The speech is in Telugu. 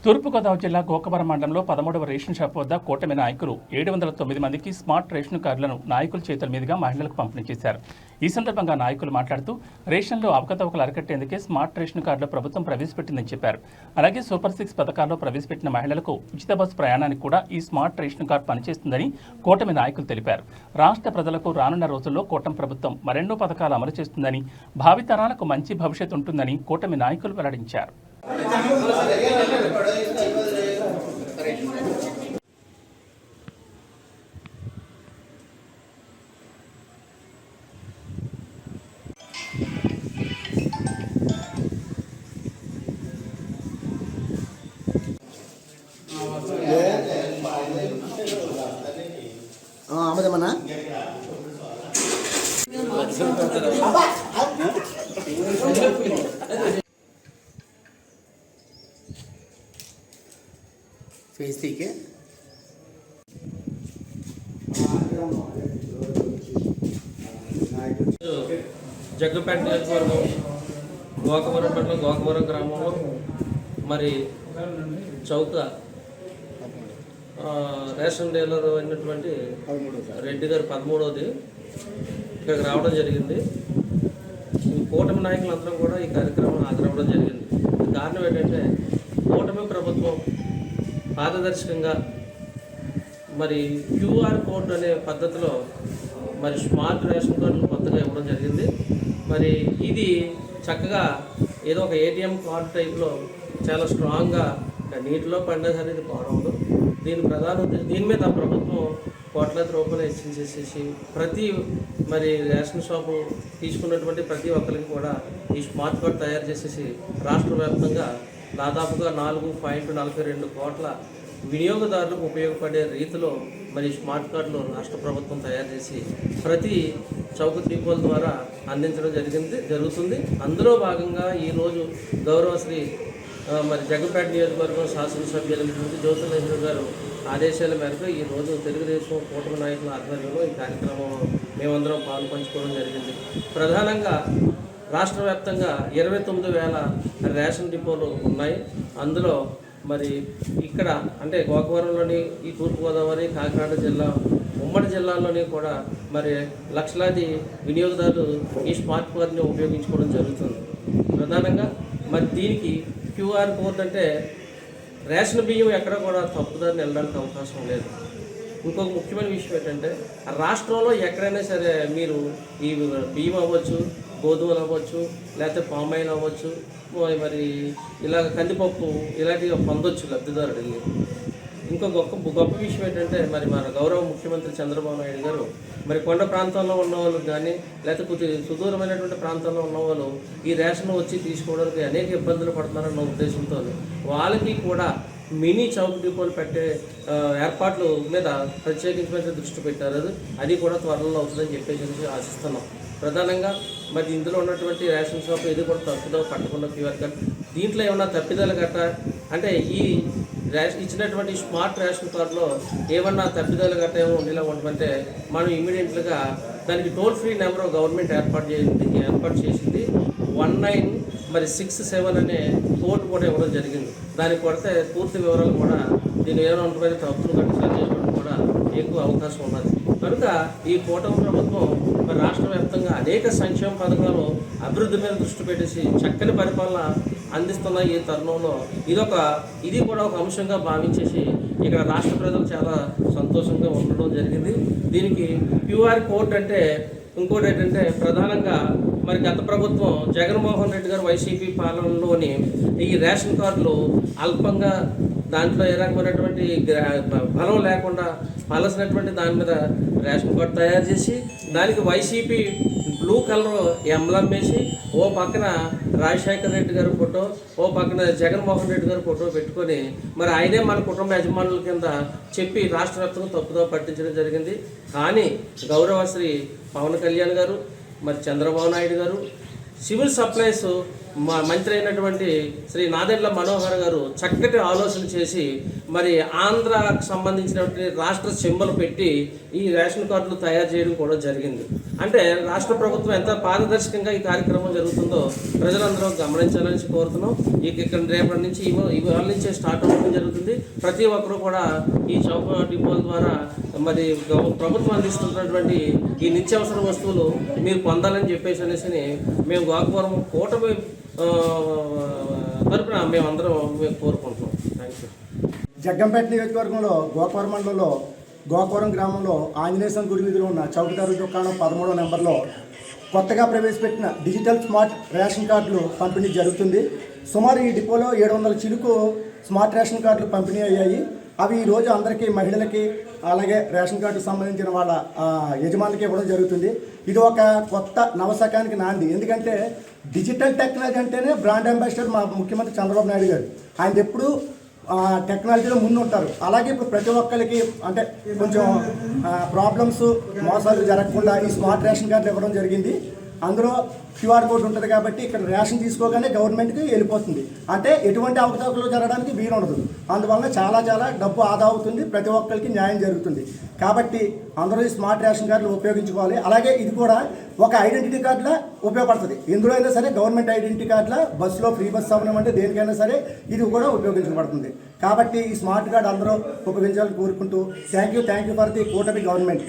తూర్పుగోదావరి జిల్లా గోకవరం మండలంలో 13వ రేషన్ షాప్ వద్ద కూటమి నాయకులు 709 మందికి స్మార్ట్ రేషన్ కార్డులను నాయకుల చేతుల మీదుగా మహిళలకు పంపిణీ చేశారు. ఈ సందర్భంగా నాయకులు మాట్లాడుతూ రేషన్లో అవకతవకలు అరికట్టేందుకే స్మార్ట్ రేషన్ కార్డులు ప్రభుత్వం ప్రవేశపెట్టిందని చెప్పారు. అలాగే సూపర్ 6 పథకాల్లో ప్రవేశపెట్టిన మహిళలకు ఉచిత బస్సు ప్రయాణానికి కూడా ఈ స్మార్ట్ రేషన్ కార్డు పనిచేస్తుందని కూటమి నాయకులు తెలిపారు. రాష్ట్ర ప్రజలకు రానున్న రోజుల్లో కూటమి ప్రభుత్వం మరెన్నో పథకాలు అమలు చేస్తుందని, భావితరాలకు మంచి భవిష్యత్తు ఉంటుందని కూటమి నాయకులు వెల్లడించారు. అమ్మదమ్మన్నా ఫేస్ తీకే జగ్గపేట నియోజకవర్గం గోకవరం మండలం గోకవరం గ్రామంలో మరి చౌక రేషన్ డీలర్ అయినటువంటి రెడ్డి గారు 13వది ఇక్కడికి రావడం జరిగింది. కూటమి నాయకులందరం కూడా ఈ కార్యక్రమం హాజరవ్వడం జరిగింది. కారణం ఏంటంటే కూటమి ప్రభుత్వం పారదర్శకంగా మరి క్యూఆర్ కోడ్ అనే పద్ధతిలో మరి స్మార్ట్ రేషన్ కార్డులు కొత్తగా ఇవ్వడం జరిగింది. మరి ఇది చక్కగా ఏదో ఒక ఏటీఎం కార్డు టైప్లో చాలా స్ట్రాంగ్గా నీటిలో పడినా సరే ఇది పోవడం. దీని ప్రధాన దీని మీద ప్రభుత్వం కోట్లాది రూపాయలు హెచ్చించేసేసి ప్రతి మరి రేషన్ షాపు తీసుకున్నటువంటి ప్రతి ఒక్కరికి కూడా ఈ స్మార్ట్ కార్డు తయారు చేసేసి రాష్ట్ర వ్యాప్తంగా దాదాపుగా 4.42 కోట్ల వినియోగదారులకు ఉపయోగపడే రీతిలో మరి స్మార్ట్ కార్డులు రాష్ట్ర ప్రభుత్వం తయారు చేసి ప్రతి చౌక డిపోల ద్వారా అందించడం జరుగుతుంది. అందులో భాగంగా ఈరోజు గౌరవశ్రీ మరి జగ్గపేట నియోజకవర్గం శాసనసభ్యులైనటువంటి జ్యోతి నెహ్రూ గారు ఆదేశాల మేరకు ఈరోజు తెలుగుదేశం కూటమి నాయకుల ఆధ్వర్యంలో ఈ కార్యక్రమం మేమందరం పాల్పంచుకోవడం జరిగింది. ప్రధానంగా రాష్ట్ర వ్యాప్తంగా 29,000 రేషన్ డిపోలు ఉన్నాయి. అందులో మరి ఇక్కడ అంటే గోకవరంలోని ఈ తూర్పుగోదావరి కాకినాడ జిల్లా ఉమ్మడి జిల్లాల్లోని కూడా మరి లక్షలాది వినియోగదారులు ఈ స్మార్ట్ కార్డుని ఉపయోగించుకోవడం జరుగుతుంది. ప్రధానంగా మరి దీనికి క్యూఆర్ కోడ్ అంటే రేషన్ బియ్యం ఎక్కడ కూడా తప్పుదారిని వెళ్ళడానికి అవకాశం లేదు. ఇంకొక ముఖ్యమైన విషయం ఏంటంటే రాష్ట్రంలో ఎక్కడైనా సరే మీరు ఈ బియ్యం అవ్వచ్చు, గోధుమలు అవ్వచ్చు, లేకపోతే పామాయిల్ అవ్వచ్చు, మరి ఇలా కందిపప్పు ఇలాంటివి పొందొచ్చు లబ్ధిదారుడు వెళ్ళి. ఇంకొక గొప్ప విషయం ఏంటంటే మరి మన గౌరవ ముఖ్యమంత్రి చంద్రబాబు నాయుడు గారు మరి కొండ ప్రాంతాల్లో ఉన్న వాళ్ళు కానీ లేకపోతే సుదూరమైనటువంటి ప్రాంతాల్లో ఉన్న వాళ్ళు ఈ రేషన్ వచ్చి తీసుకోవడానికి అనేక ఇబ్బందులు పడుతున్నారన్న ఉద్దేశంతో వాళ్ళకి కూడా మినీ చౌక డిపోలు పెట్టే ఏర్పాట్ల మీద ప్రత్యేకించిన దృష్టి పెట్టారు. అది కూడా త్వరలో అవుతుందని చెప్పేసి ఆశిస్తున్నాం. ప్రధానంగా మరి ఇందులో ఉన్నటువంటి రేషన్ షాప్ ఇది కూడా తప్పుదో పట్టకుండా క్యూఆర్ కార్డ్ దీంట్లో ఏమన్నా తప్పిదాలు గట్ట అంటే ఈ ఇచ్చినటువంటి స్మార్ట్ రేషన్ కార్డులో ఏమన్నా తప్పిదాలు గట్ట ఏమో ఉండేలా ఉండమంటే మనం ఇమీడియట్గా దానికి టోల్ ఫ్రీ నెంబర్ గవర్నమెంట్ ఏర్పాటు చేసింది 1967 అనే కోడ్ కూడా ఇవ్వడం జరిగింది. దానికి కొడితే పూర్తి వివరాలు కూడా దీని ఏమైనా ఉంటుందని తప్పులు కట్టి సరి చేసుకోవడం కూడా ఎక్కువ అవకాశం ఉన్నది. కనుక ఈ కూటమి ప్రభుత్వం మరి రాష్ట్ర వ్యాప్తంగా అనేక సంక్షేమ పథకాలు అభివృద్ధి మీద దృష్టి పెట్టేసి చక్కని పరిపాలన అందిస్తున్న ఈ తరుణంలో ఇది కూడా ఒక అంశంగా భావించేసి ఇక్కడ రాష్ట్ర ప్రజలు చాలా సంతోషంగా ఉండడం జరిగింది. దీనికి క్యూఆర్ కోడ్ అంటే ఇంకోటి ఏంటంటే ప్రధానంగా మరి గత ప్రభుత్వం జగన్మోహన్ రెడ్డి గారు వైసీపీ పాలనలోని ఈ రేషన్ కార్డులు అల్పంగా దాంట్లో ఏ రకమైనటువంటి బలం లేకుండా పలసినటువంటి దాని మీద రేషన్ కార్డు తయారు చేసి దానికి వైసీపీ బ్లూ కలర్ ఎంబ్లం వేసి ఓ పక్కన రాజశేఖర రెడ్డి గారి ఫోటో, ఓ పక్కన జగన్మోహన్ రెడ్డి గారి ఫోటో పెట్టుకొని మరి ఆయనే మన కుటుంబ యజమానుల కింద చెప్పి రాష్ట్ర వ్యాప్తంగా తప్పుదో పట్టించడం జరిగింది. కానీ గౌరవశ్రీ పవన్ కళ్యాణ్ గారు మరి చంద్రబాబు నాయుడు గారు సివిల్ సప్లైస్ మా మంత్రి అయినటువంటి శ్రీ నాదెండ్ల మనోహర్ గారు చక్కటి ఆలోచన చేసి మరి ఆంధ్రాకు సంబంధించినటువంటి రాష్ట్ర సింబల్ పెట్టి ఈ రేషన్ కార్డులు తయారు చేయడం కూడా జరిగింది. అంటే రాష్ట్ర ప్రభుత్వం ఎంత పారదర్శకంగా ఈ కార్యక్రమం జరుగుతుందో ప్రజలందరూ గమనించాలని కోరుతున్నాం. ఇక్కడ రేపటి నుంచి ఇవాళ నుంచే స్టార్ట్ అవ్వడం జరుగుతుంది. ప్రతి ఒక్కరూ కూడా ఈ చౌక డిపోల ద్వారా మరి ప్రభుత్వం అందిస్తున్నటువంటి ఈ నిత్యావసర వస్తువులు మీరు పొందాలని చెప్పేసి అనేసి మేము గోకవరం కూటమి తరపున మేమందరం కోరుకుంటున్నాం. Thank you. జగ్గంపేట నియోజకవర్గంలో గోకవరం మండలంలో గోకవరం గ్రామంలో ఆంజనేయ స్వామి గుడి వీధిలో ఉన్న చౌకదారు దుకాణం 13వ నెంబర్లో కొత్తగా ప్రవేశపెట్టిన డిజిటల్ స్మార్ట్ రేషన్ కార్డులు పంపిణీ జరుగుతుంది. సుమారు ఈ డిపోలో 700 చిలుకు స్మార్ట్ రేషన్ కార్డులు పంపిణీ అయ్యాయి. అవి ఈరోజు అందరికీ మహిళలకి అలాగే రేషన్ కార్డుకు సంబంధించిన వాళ్ళ యజమానికి ఇవ్వడం జరుగుతుంది. ఇది ఒక కొత్త నవశకానికి నాంది. ఎందుకంటే డిజిటల్ టెక్నాలజీ అంటేనే బ్రాండ్ అంబాసిడర్ మా ముఖ్యమంత్రి చంద్రబాబు నాయుడు గారు. ఆయన ఎప్పుడు టెక్నాలజీలో ముందు ఉంటారు. అలాగే ఇప్పుడు ప్రతి ఒక్కరికి అంటే కొంచెం ప్రాబ్లమ్స్ మోసాలు జరగకుండా ఈ స్మార్ట్ రేషన్ కార్డులు ఇవ్వడం జరిగింది. అందులో క్యూఆర్ కోడ్ ఉంటుంది కాబట్టి ఇక్కడ రేషన్ తీసుకోగానే గవర్నమెంట్కి వెళ్ళిపోతుంది. అంటే ఎటువంటి అవకతవకలు జరగడానికి వీలు ఉండదు. అందువల్ల చాలా డబ్బు ఆదా అవుతుంది, ప్రతి ఒక్కరికి న్యాయం జరుగుతుంది. కాబట్టి అందరూ ఈ స్మార్ట్ రేషన్ కార్డులు ఉపయోగించుకోవాలి. అలాగే ఇది కూడా ఒక ఐడెంటిటీ కార్డులా ఉపయోగపడుతుంది. ఎందులో అయినా సరే గవర్నమెంట్ ఐడెంటిటీ కార్డులా బస్సులో ఫ్రీ బస్ అవ్వడం దేనికైనా సరే ఇది కూడా ఉపయోగించబడుతుంది. కాబట్టి ఈ స్మార్ట్ కార్డు అందరూ ఉపయోగించాలని కోరుకుంటూ థ్యాంక్ యూ ఫర్ ది కూటమి గవర్నమెంట్.